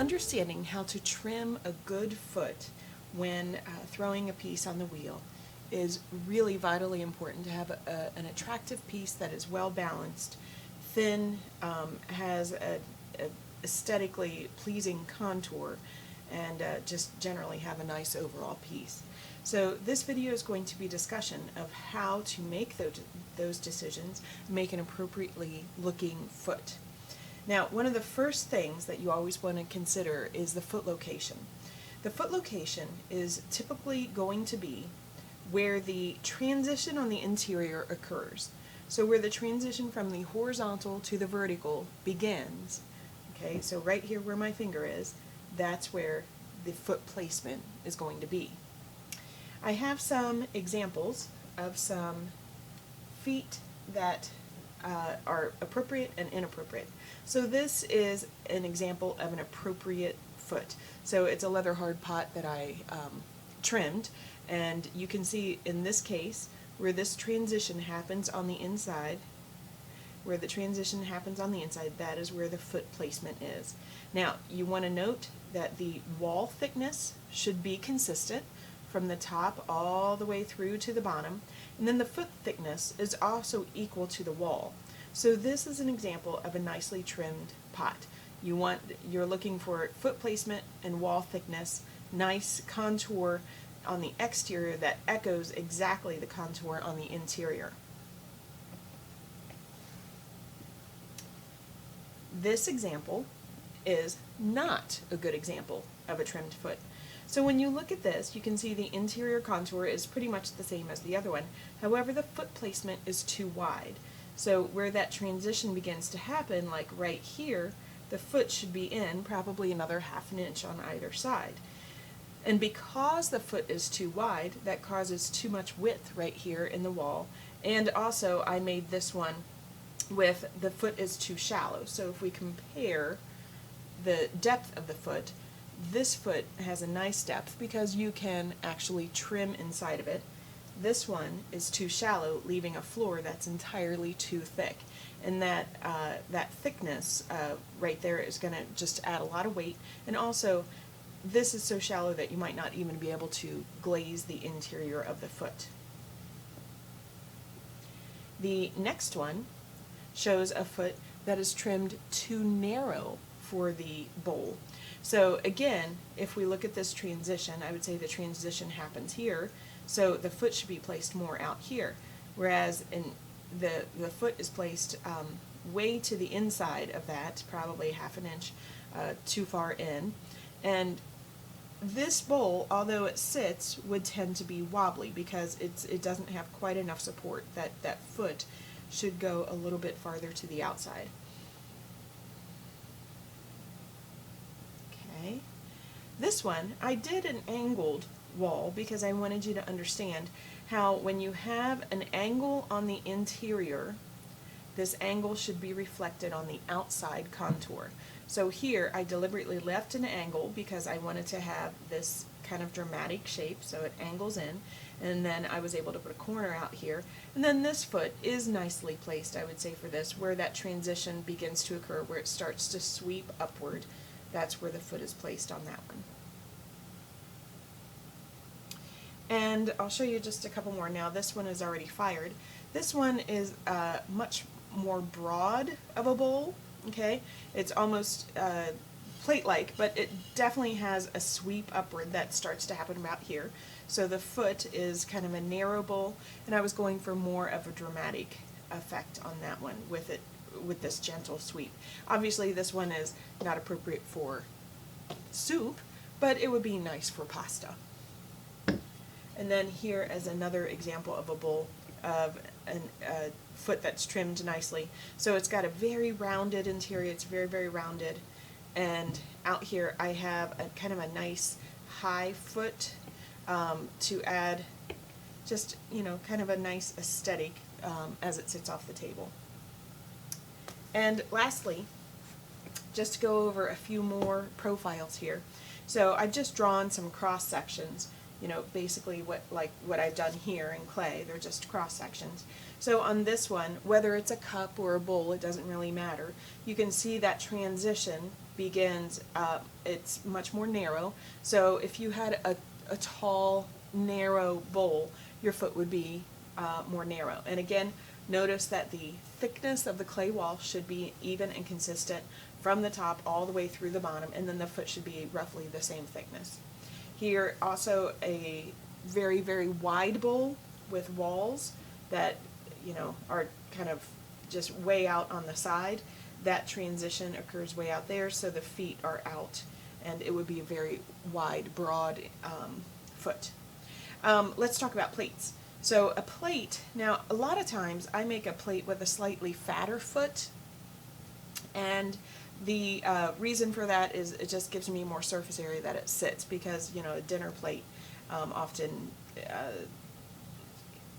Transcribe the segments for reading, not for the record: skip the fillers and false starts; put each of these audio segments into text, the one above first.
Understanding how to trim a good foot when throwing a piece on the wheel is really vitally important to have an attractive piece that is well balanced, thin, has a aesthetically pleasing contour, and just generally have a nice overall piece. So this video is going to be a discussion of how to make those decisions, make an appropriately looking foot. Now, one of the first things that you always want to consider is the foot location. The foot location is typically going to be where the transition on the interior occurs. So where the transition from the horizontal to the vertical begins. Okay, so right here where my finger is, that's where the foot placement is going to be. I have some examples of some feet that are appropriate and inappropriate. So this is an example of an appropriate foot. So it's a leather hard pot that I trimmed, and you can see in this case where this transition happens on the inside, that is where the foot placement is. Now, you want to note that the wall thickness should be consistent from the top all the way through to the bottom, and then the foot thickness is also equal to the wall. So this is an example of a nicely trimmed pot. You're looking for foot placement and wall thickness, nice contour on the exterior that echoes exactly the contour on the interior. This example is not a good example of a trimmed foot. So when you look at this, you can see the interior contour is pretty much the same as the other one. However, the foot placement is too wide. So where that transition begins to happen, like right here, the foot should be in probably another ½ inch on either side. And because the foot is too wide, that causes too much width right here in the wall. And also I made this one with the foot is too shallow. So if we compare the depth of the foot, this foot has a nice depth because you can actually trim inside of it. This one is too shallow, leaving a floor that's entirely too thick. And that thickness right there is going to just add a lot of weight. And also, this is so shallow that you might not even be able to glaze the interior of the foot. The next one shows a foot that is trimmed too narrow for the bowl. So again, if we look at this transition, I would say the transition happens here, so the foot should be placed more out here, whereas the foot is placed way to the inside of that, probably ½ inch too far in. And this bowl, although it sits, would tend to be wobbly because it doesn't have quite enough support. That foot should go a little bit farther to the outside. Okay. This one, I did an angled wall because I wanted you to understand how when you have an angle on the interior, this angle should be reflected on the outside contour. So here I deliberately left an angle because I wanted to have this kind of dramatic shape, so it angles in, and then I was able to put a corner out here. And then this foot is nicely placed, I would say, for this, where that transition begins to occur, where it starts to sweep upward. That's where the foot is placed on that one. And I'll show you just a couple more now. This one is already fired. This one is much more broad of a bowl. Okay, it's almost plate-like, but it definitely has a sweep upward that starts to happen about here. So the foot is kind of a narrow bowl, and I was going for more of a dramatic effect on that one with this gentle sweep. Obviously this one is not appropriate for soup, but it would be nice for pasta. And then here is another example of a bowl of a foot that's trimmed nicely. So it's got a very rounded interior, it's very, very rounded, and out here I have a kind of a nice high foot to add just, kind of a nice aesthetic as it sits off the table. And lastly, just to go over a few more profiles here. So I've just drawn some cross sections, basically what I've done here in clay. They're just cross sections. So on this one, whether it's a cup or a bowl, it doesn't really matter. You can see that transition begins, it's much more narrow. So if you had a tall, narrow bowl, your foot would be more narrow. And again, notice that the thickness of the clay wall should be even and consistent from the top all the way through the bottom, and then the foot should be roughly the same thickness. Here also a very, very wide bowl with walls that, you know, are kind of just way out on the side. That transition occurs way out there, so the feet are out, and it would be a very wide, broad foot. Let's talk about plates. So a plate, now a lot of times I make a plate with a slightly fatter foot, and the reason for that is it just gives me more surface area that it sits, because, you know, a dinner plate often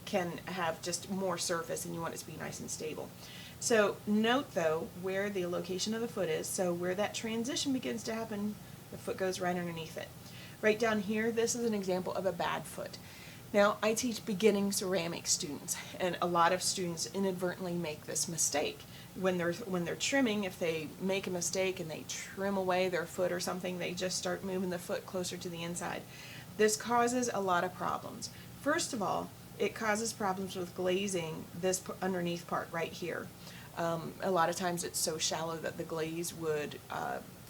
can have just more surface, and you want it to be nice and stable. So note though where the location of the foot is. So where that transition begins to happen, the foot goes right underneath it. Right down here, this is an example of a bad foot. Now, I teach beginning ceramic students, and a lot of students inadvertently make this mistake. When they're trimming, if they make a mistake and they trim away their foot or something, they just start moving the foot closer to the inside. This causes a lot of problems. First of all, it causes problems with glazing this underneath part right here. A lot of times it's so shallow that the glaze would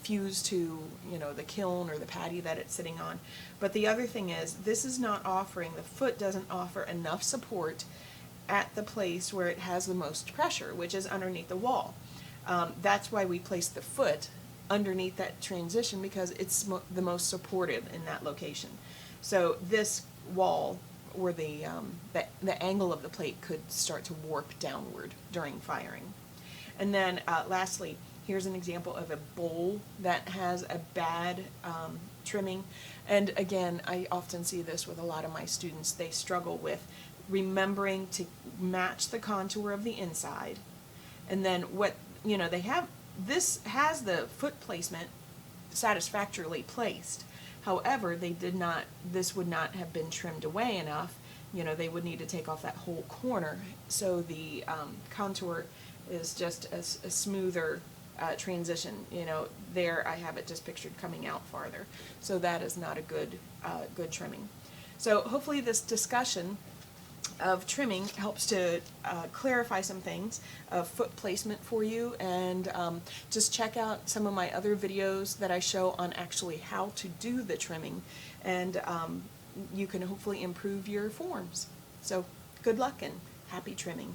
fuse to, you know, the kiln or the patty that it's sitting on. But the other thing is, this is not offering, the foot doesn't offer enough support at the place where it has the most pressure, which is underneath the wall. That's why we place the foot underneath that transition, because it's the most supportive in that location. So this wall, or the angle of the plate, could start to warp downward during firing. And then lastly, here's an example of a bowl that has a bad trimming. And again, I often see this with a lot of my students. They struggle with remembering to match the contour of the inside. And then what, you know, they have, this has the foot placement satisfactorily placed. However, they did not, this would not have been trimmed away enough. You know, they would need to take off that whole corner. So the contour is just a smoother transition. You know, there I have it just pictured coming out farther. So that is not a good, good trimming. So hopefully this discussion of trimming helps to clarify some things of foot placement for you, and just check out some of my other videos that I show on actually how to do the trimming, and you can hopefully improve your forms. So good luck and happy trimming.